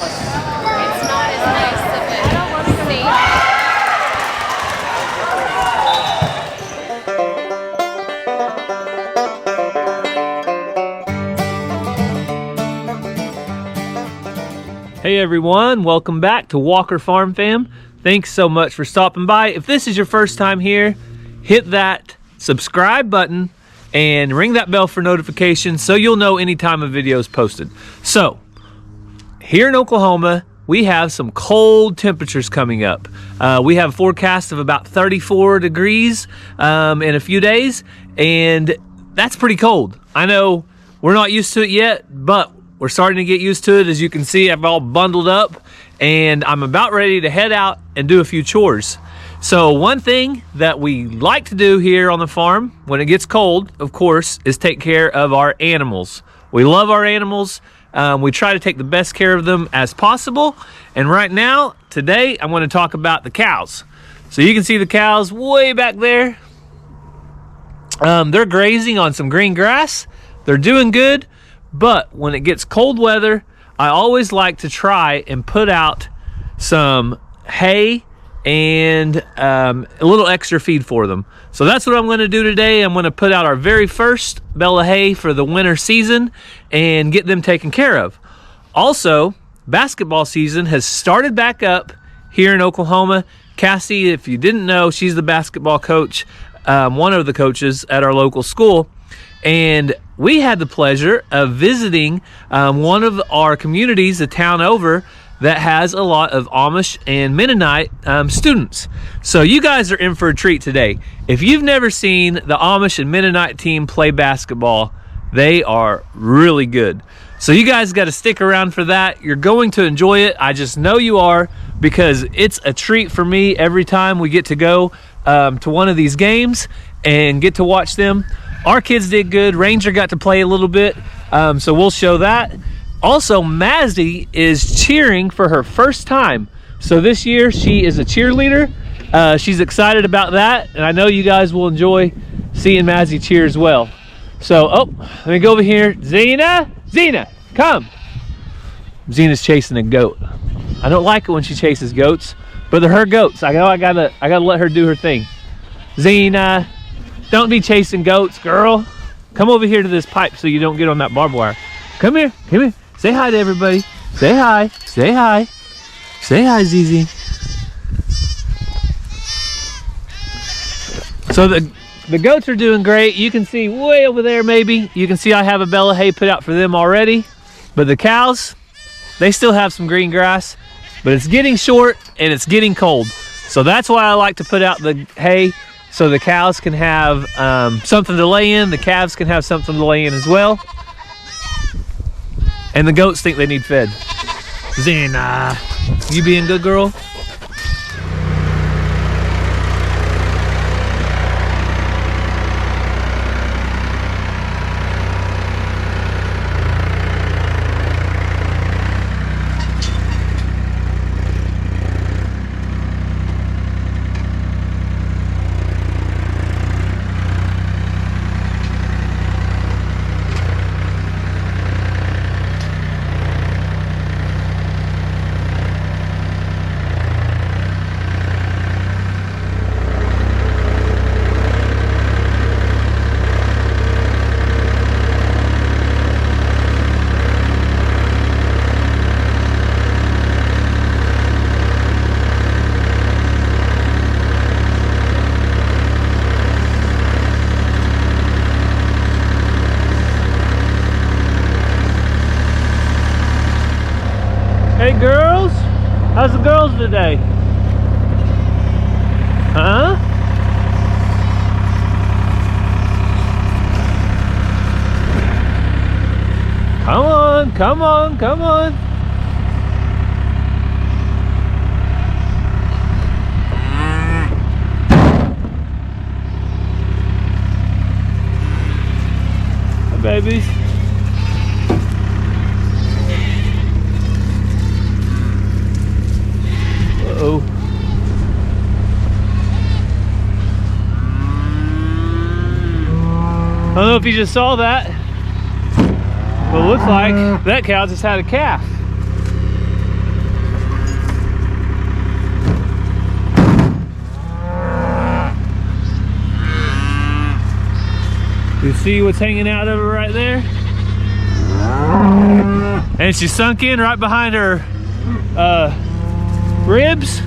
It's not as nice of a scene. Hey everyone, welcome back to Walker Farm Fam. Thanks so much for stopping by. If this is your first time here, hit that subscribe button and ring that bell for notifications so you'll know anytime a video is posted. So, here in Oklahoma, we have some cold temperatures coming up. We have a forecast of about 34 degrees in a few days, and that's pretty cold. I know we're not used to it yet, but we're starting to get used to it. As you can see, I'm all bundled up and I'm about ready to head out and do a few chores. So one thing that we like to do here on the farm when it gets cold, of course, is take care of our animals. We love our animals. We try to take the best care of them as possible. And right now, today, I'm going to talk about the cows. So you can see the cows way back there. They're grazing on some green grass. They're doing good. But when it gets cold weather, I always like to try and put out some hay and a little extra feed for them. So that's what I'm going to do today. I'm going to put out our very first bale of hay for the winter season and get them taken care of. Also, basketball season has started back up here in Oklahoma. Cassie, if you didn't know, she's the basketball coach, one of the coaches at our local school. And we had the pleasure of visiting one of our communities, a town over, that has a lot of Amish and Mennonite students. So you guys are in for a treat today. If you've never seen the Amish and Mennonite team play basketball, they are really good. So you guys got to stick around for that. You're going to enjoy it. I just know you are, because it's a treat for me every time we get to go to one of these games and get to watch them. Our kids did good. Ranger got to play a little bit, so we'll show that. Also, Mazzy is cheering for her first time. So this year, she is a cheerleader. She's excited about that, and I know you guys will enjoy seeing Mazzy cheer as well. So, let me go over here. Zena, come. Zena's chasing a goat. I don't like it when she chases goats, but they're her goats. I gotta let her do her thing. Zena. Don't be chasing goats, girl. Come over here to this pipe so you don't get on that barbed wire. Come here. Say hi to everybody. Say hi. Say hi, ZZ. So the goats are doing great. You can see way over there maybe. You can see I have a bale of hay put out for them already. But the cows, they still have some green grass. But it's getting short and it's getting cold. So that's why I like to put out the hay, so the cows can have something to lay in. The calves can have something to lay in as well. And the goats think they need fed. Zena, you being good girl? Hey girls, how's the girls today? Huh? Come on. Hi, babies. Uh-oh. I don't know if you just saw that, but it looks like that cow just had a calf. See what's hanging out of her right there? And she's sunk in right behind her ribs.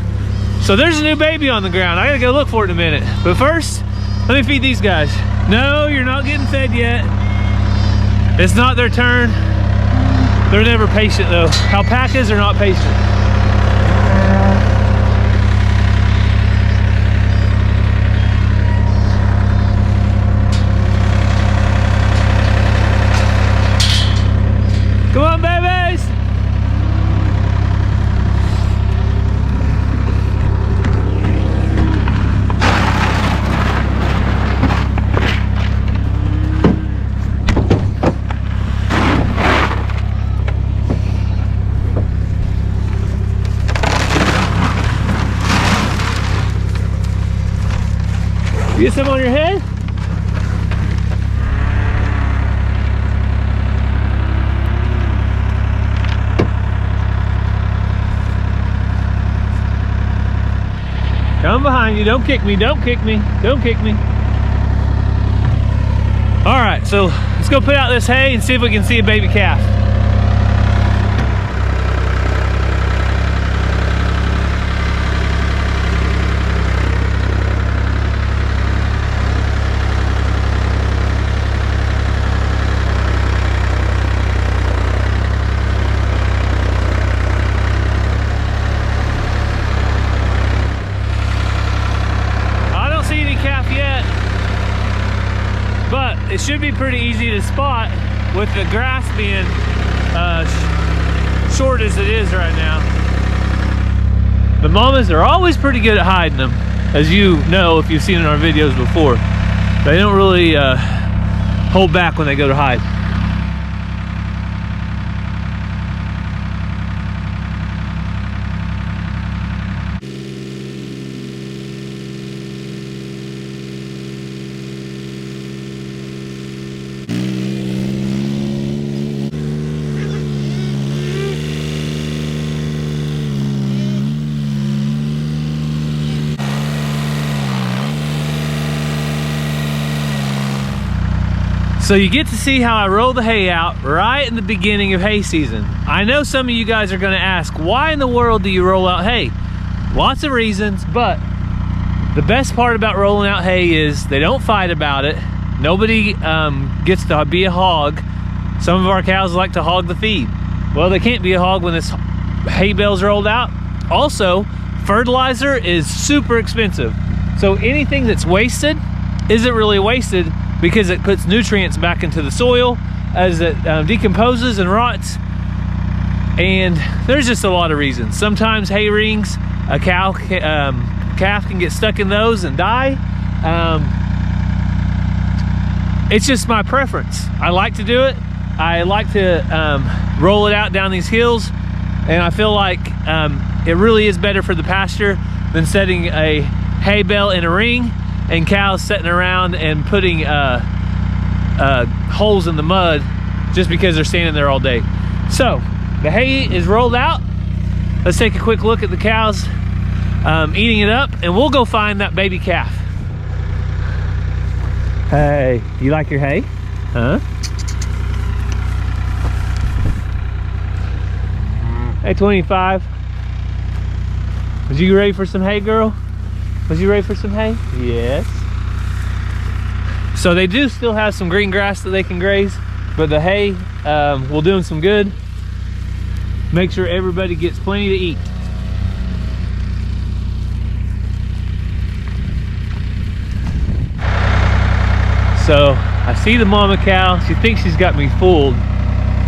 So there's a new baby on the ground. I gotta go look for it in a minute. But first, let me feed these guys. No, you're not getting fed yet. It's not their turn. They're never patient though. Alpacas are not patient. Come on, babies! You get some on your head? Come behind you, don't kick me, don't kick me, don't kick me. All right, so let's go put out this hay and see if we can see a baby calf. But it should be pretty easy to spot with the grass being short as it is right now. The mamas are always pretty good at hiding them, as you know if you've seen in our videos before. They don't really hold back when they go to hide. So you get to see how I roll the hay out right in the beginning of hay season. I know some of you guys are gonna ask, why in the world do you roll out hay? Lots of reasons, but the best part about rolling out hay is they don't fight about it. Nobody gets to be a hog. Some of our cows like to hog the feed. Well, they can't be a hog when this hay bale's rolled out. Also, fertilizer is super expensive. So anything that's wasted isn't really wasted, because it puts nutrients back into the soil as it decomposes and rots. And there's just a lot of reasons. Sometimes hay rings, a calf can get stuck in those and die. It's just my preference. I like to do it. I like to roll it out down these hills, and I feel like it really is better for the pasture than setting a hay bale in a ring and cows sitting around and putting holes in the mud just because they're standing there all day. So the hay is rolled out. Let's take a quick look at the cows eating it up, and we'll go find that baby calf. Hey, you like your hay? Huh? Hey, 25. Was you ready for some hay, girl? Was you ready for some hay? Yes. So they do still have some green grass that they can graze, but the hay will do them some good. Make sure everybody gets plenty to eat. So I see the mama cow. She thinks she's got me fooled.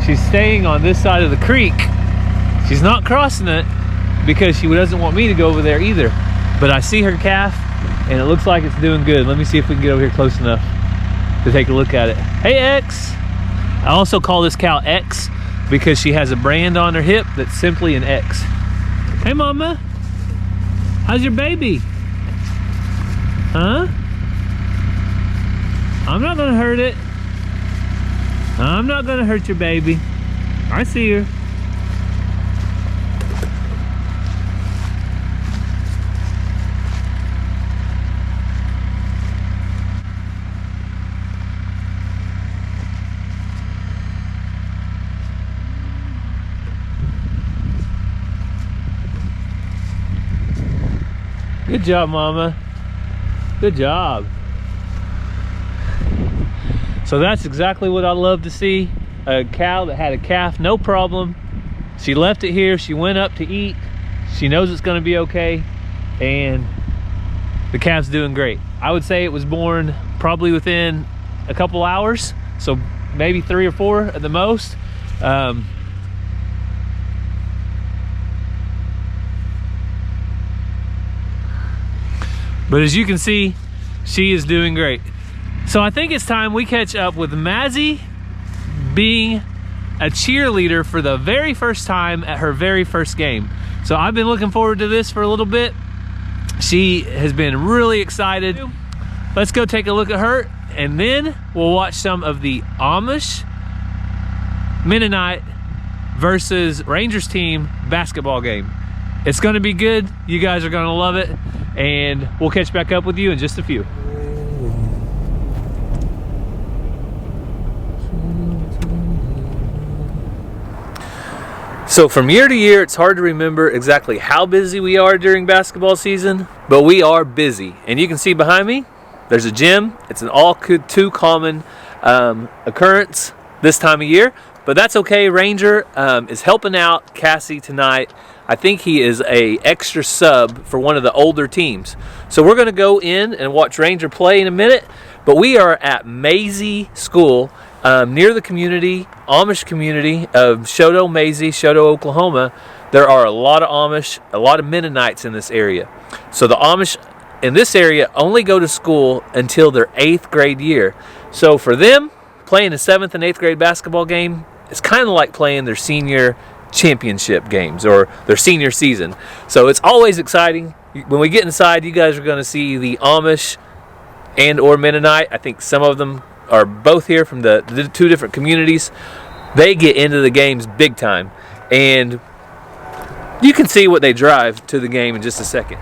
She's staying on this side of the creek. She's not crossing it because she doesn't want me to go over there either. But I see her calf and it looks like it's doing good. Let me see if we can get over here close enough to take a look at it. Hey, X. I also call this cow X because she has a brand on her hip that's simply an X. Hey, mama. How's your baby? Huh? I'm not gonna hurt it. I'm not gonna hurt your baby. I see her. Good job, Mama. Good job. So that's exactly what I love to see. A cow that had a calf, no problem. She left it here, she went up to eat. She knows it's gonna be okay, and the calf's doing great. I would say it was born probably within a couple hours, so maybe 3 or 4 at the most. But as you can see, she is doing great. So I think it's time we catch up with Mazzy being a cheerleader for the very first time at her very first game. So I've been looking forward to this for a little bit. She has been really excited. Let's go take a look at her, and then we'll watch some of the Amish Mennonite versus Rangers team basketball game. It's gonna be good. You guys are gonna love it, and we'll catch back up with you in just a few. So from year to year, it's hard to remember exactly how busy we are during basketball season, but we are busy. And you can see behind me, there's a gym. It's an all too common occurrence this time of year, but that's okay. Ranger is helping out Cassie tonight. I think he is a extra sub for one of the older teams. So we're gonna go in and watch Ranger play in a minute, but we are at Maisie School, near the community, Amish community of Choteau, Maisie, Choteau, Oklahoma. There are a lot of Amish, a lot of Mennonites in this area. So the Amish in this area only go to school until their 8th grade year. So for them, playing a 7th and 8th grade basketball game is kind of like playing their senior championship games or their senior season. So it's always exciting. When we get inside, you guys are going to see the Amish and or Mennonite. I think some of them are both here from the 2 different communities. They get into the games big time, and you can see what they drive to the game in just a second.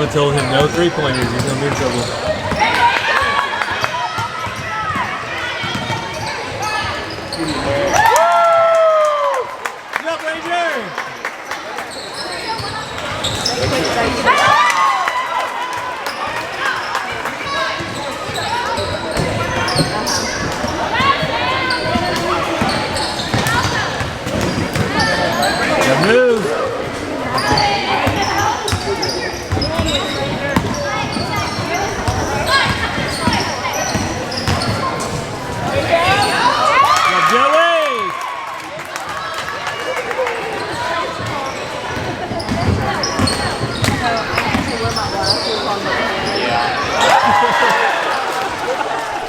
Mama told him no three-pointers. He's gonna be in trouble. Good job, Ranger! Good move.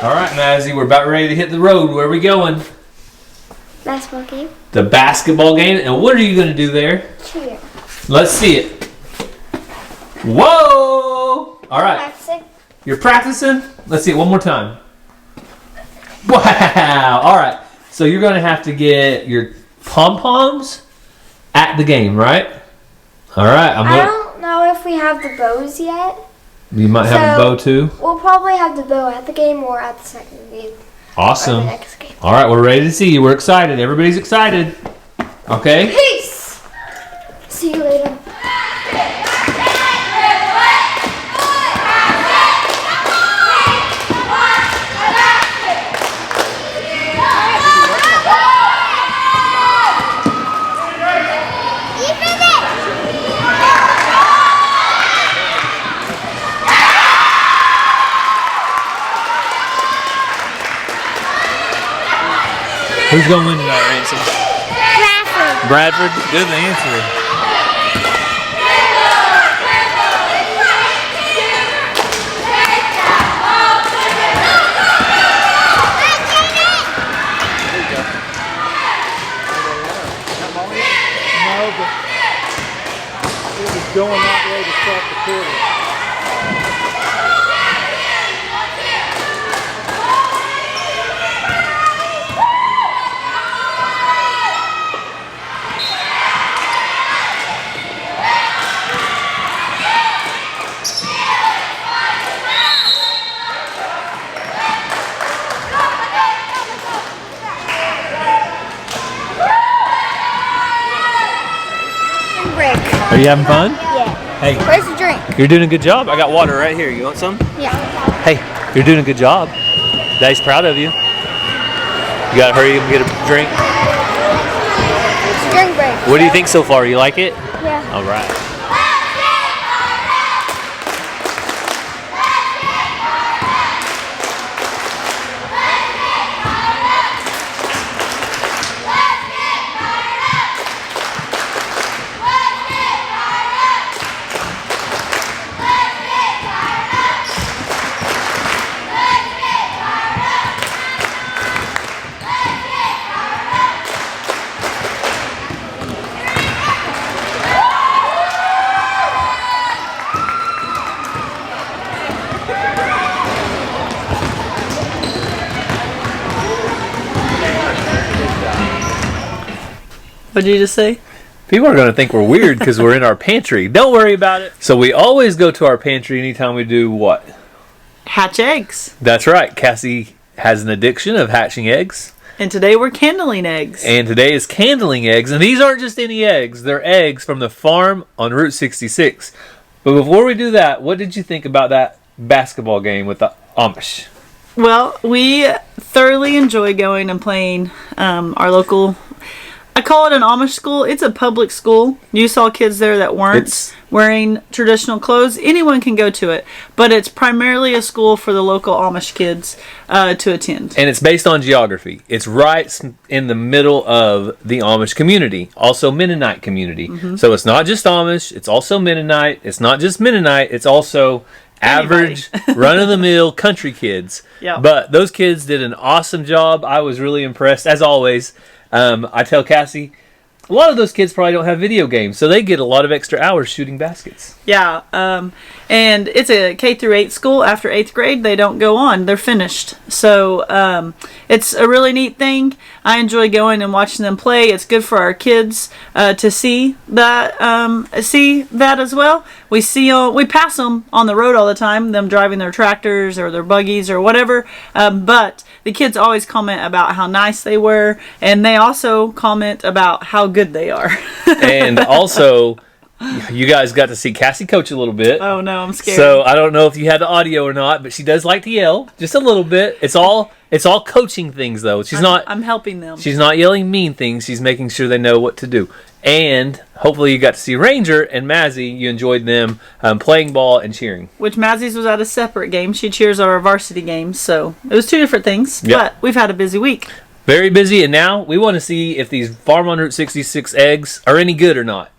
All right, Mazzy, we're about ready to hit the road. Where are we going? Basketball game. The basketball game. And what are you going to do there? Cheer. Let's see it. Whoa! All right. Practicing. You're practicing? Let's see it one more time. Wow! All right. So you're going to have to get your pom-poms at the game, right? All right. I don't know if we have the bows yet. You might have a bow too. We'll probably have the bow at the game or at the second game. Awesome. Or the next game. All right, we're ready to see you. We're excited. Everybody's excited. Okay? Peace! See you later. Who's going to win tonight, Ransom? Bradford. Bradford? Good answer. Going that way to start the quarter. Are you having fun? Yeah. Hey, Where's the drink? you're doing a good job. I got water right here. You want some? Yeah. Hey, you're doing a good job. Daddy's proud of you. You gotta hurry and get a drink. It's drink break. What do you think so far? You like it? Yeah. All right. What did you just say? People are going to think we're weird because we're in our pantry. Don't worry about it. So we always go to our pantry anytime we do what? Hatch eggs. That's right. Cassie has an addiction of hatching eggs. And today we're candling eggs. And today is candling eggs. And these aren't just any eggs. They're eggs from the farm on Route 66. But before we do that, what did you think about that basketball game with the Amish? Well, we thoroughly enjoy going and playing our local... I call it an Amish school. It's a public school. You saw kids there that weren't wearing traditional clothes. Anyone can go to it. But it's primarily a school for the local Amish kids to attend. And it's based on geography. It's right in the middle of the Amish community. Also Mennonite community. Mm-hmm. So it's not just Amish. It's also Mennonite. It's not just Mennonite. It's also average, run-of-the-mill country kids. Yep. But those kids did an awesome job. I was really impressed, as always. I tell Cassie, a lot of those kids probably don't have video games, so they get a lot of extra hours shooting baskets. Yeah, and it's a K through 8 school. After 8th grade, they don't go on; they're finished. So it's a really neat thing. I enjoy going and watching them play. It's good for our kids to see that as well. We pass them on the road all the time, them driving their tractors or their buggies or whatever. But the kids always comment about how nice they were, and they also comment about how good they are. And also, you guys got to see Cassie coach a little bit. Oh no, I'm scared. So I don't know if you had the audio or not, but she does like to yell just a little bit. It's all coaching things though. I'm helping them. She's not yelling mean things. She's making sure they know what to do. And hopefully you got to see Ranger and Mazzy. You enjoyed them playing ball and cheering. Which Mazzy's was at a separate game. She cheers our varsity games, so it was 2 different things. Yep. But we've had a busy week. Very busy, and now we want to see if these Farm on Route 66 eggs are any good or not.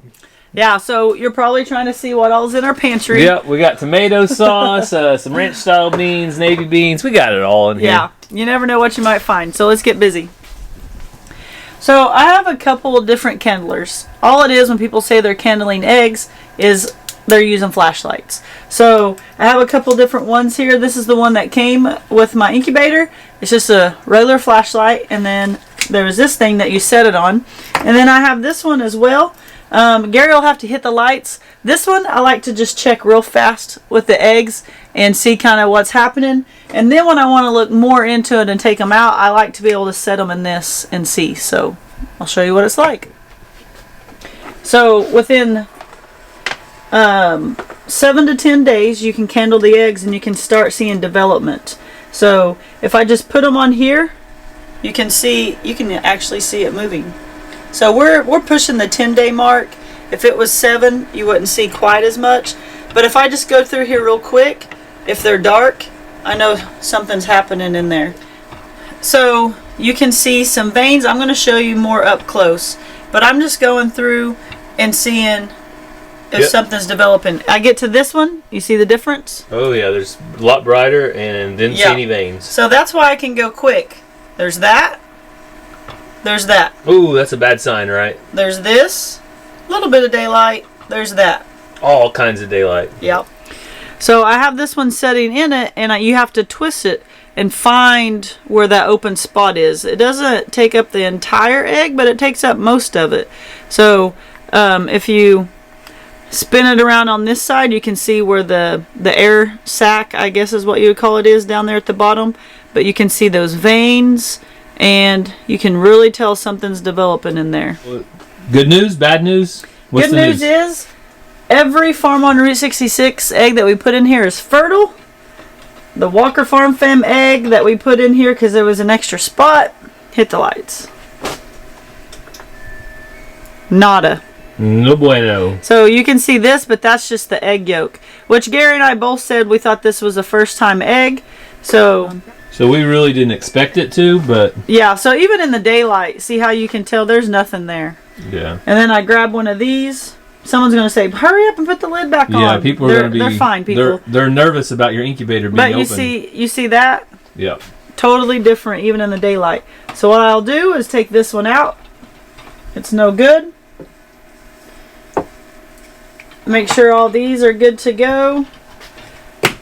Yeah, so you're probably trying to see what all's in our pantry. Yep, we got tomato sauce, some ranch-style beans, navy beans. We got it all in here. Yeah, you never know what you might find, so let's get busy. So I have a couple of different kindlers. All it is when people say they're kindling eggs is they're using flashlights. So I have a couple different ones here. This is the one that came with my incubator. It's just a regular flashlight, and then there was this thing that you set it on. And then I have this one as well. Gary will have to hit the lights. This one I like to just check real fast with the eggs and see kind of what's happening. And then when I want to look more into it and take them out, I like to be able to set them in this and see. So I'll show you what it's like. So within 7 to 10 days you can kindle the eggs and you can start seeing development. So if I just put them on here, you can actually see it moving. So we're pushing the 10-day mark. If it was 7, you wouldn't see quite as much. But if I just go through here real quick, if they're dark, I know something's happening in there. So you can see some veins. I'm going to show you more up close. But I'm just going through and seeing if something's developing. I get to this one. You see the difference? Oh yeah, there's a lot brighter and didn't see any veins. So that's why I can go quick. There's that. There's that. Ooh, that's a bad sign, right? There's this. A little bit of daylight. There's that. All kinds of daylight. Yep. So I have this one setting in it, and you have to twist it and find where that open spot is. It doesn't take up the entire egg, but it takes up most of it. So if you spin it around on this side, you can see where the air sac, I guess is what you would call it, is down there at the bottom. But you can see those veins, and you can really tell something's developing in there. Good news? Bad news? What's Good news is every Farm on Route 66 egg that we put in here is fertile. The Walker Farm Fam egg that we put in here because there was an extra spot, hit the lights. Nada. No bueno. So you can see this, but that's just the egg yolk, which Gary and I both said we thought this was a first time egg. So we really didn't expect it to, but yeah, so even in the daylight, see how you can tell there's nothing there. Yeah. And then I grab one of these. Someone's going to say, hurry up and put the lid back on. Yeah, people are going to be... They're fine, people. They're nervous about your incubator being open. But you see that? Yep. Totally different, even in the daylight. So what I'll do is take this one out. It's no good. Make sure all these are good to go.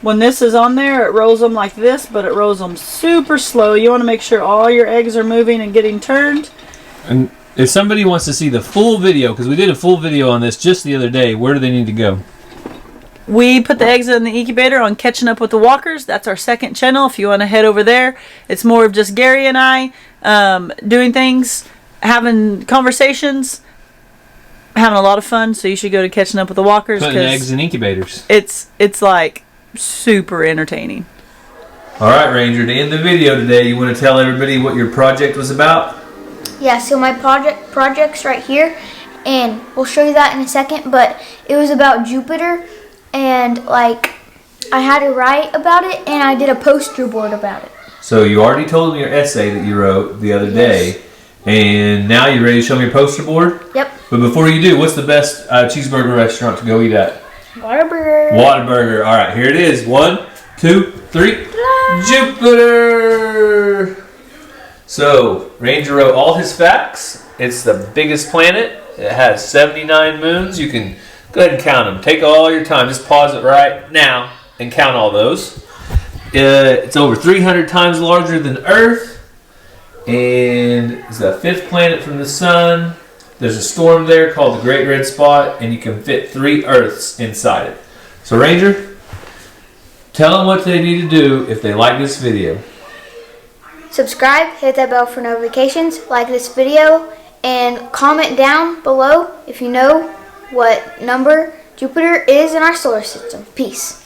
When this is on there, it rolls them like this, but it rolls them super slow. You want to make sure all your eggs are moving and getting turned. And if somebody wants to see the full video, because we did a full video on this just the other day, where do they need to go? We put the eggs in the incubator on Catching Up with the Walkers. That's our second channel. If you want to head over there, it's more of just Gary and I doing things, having conversations, having a lot of fun. So you should go to Catching Up with the Walkers. Putting eggs in incubators. It's like super entertaining. All right, Ranger, to end the video today, you want to tell everybody what your project was about? Yeah, so my project's right here, and we'll show you that in a second, but it was about Jupiter, and like I had to write about it, and I did a poster board about it. So you already told me your essay that you wrote the other day, and now you're ready to show me your poster board? Yep. But before you do, what's the best cheeseburger restaurant to go eat at? Whataburger. Whataburger. All right, here it is. 1, 2, 3. Jupiter! So, Ranger wrote all his facts. It's the biggest planet. It has 79 moons. You can go ahead and count them. Take all your time. Just pause it right now and count all those. It's over 300 times larger than Earth. And it's the 5th planet from the sun. There's a storm there called the Great Red Spot, and you can fit 3 Earths inside it. So Ranger, tell them what they need to do if they like this video. Subscribe, hit that bell for notifications, like this video, and comment down below if you know what number Jupiter is in our solar system. Peace.